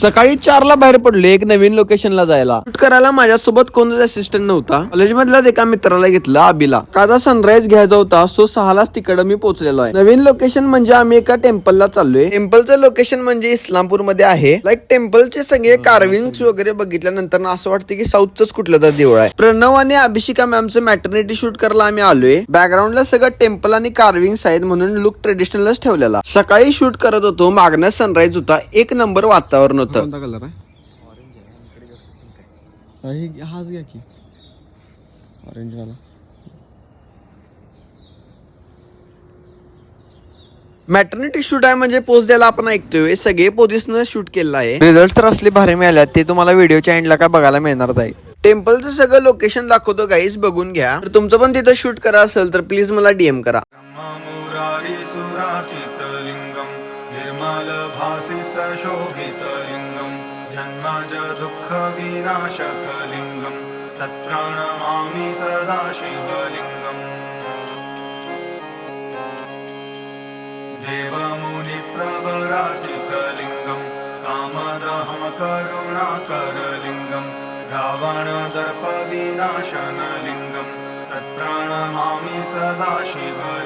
सकाळी 4ला बाहेर पडलो एक नवीन लोकेशनला जायला. शूट करायला माझ्यासोबत कोणताच असिस्टंट नव्हता. कॉलेजमधल्याच एका मित्राला घेतलं, अभिला. काचा सनराईज घ्यायचा होता, सो 6लाच तिकडे मी पोहोचलेलो आहे. नवीन लोकेशन म्हणजे आम्ही एका टेम्पलला चाललोय. टेम्पलचं लोकेशन म्हणजे इस्लामपूर मध्ये आहे. लाईक टेम्पलचे सगळे कार्विंग्स वगैरे बघितल्यानंतर असं वाटतं की साऊथच कुठलं तर देऊळ आहे. प्रणव आणि अभिषिका मॅमचं मॅटर्निटी शूट करायला आम्ही आलोय. बॅकग्राऊंडला सगळं टेम्पल आणि कार्विंग्स आहेत म्हणून लुक ट्रेडिशनलच ठेवलेला. सकाळी शूट करत होतो, मागणं सनराईज होता. एक नंबर वातावरण. कोणता कलर आहे? हाच घ्या की ऑरेंज वाला. मॅटर्निटी शूट आहे म्हणजे पोस्ट द्यायला आपण ऐकतोय. सगळे पोझिशन शूट केलं आहे. रिझल्ट तर असले भारी मिळाले, ते तुम्हाला व्हिडिओच्या एंडला काय बघायला मिळणार आहे. टेम्पलचं सगळं लोकेशन दाखवतो गाईस, बघून घ्या. तर तुमचं पण तिथं शूट करा असेल तर प्लीज मला डीएम करा. जन्माज दुःख विनाशकलिंगं तत्प्रणमामि सदा शिवलिंगम्. देवमुनिप्रवराजितलिंगं कामदहं करुणाकरलिंगं रावणदर्पविनाशनलिंगं तत्प्रणमामि सदा शिवलिंगम्.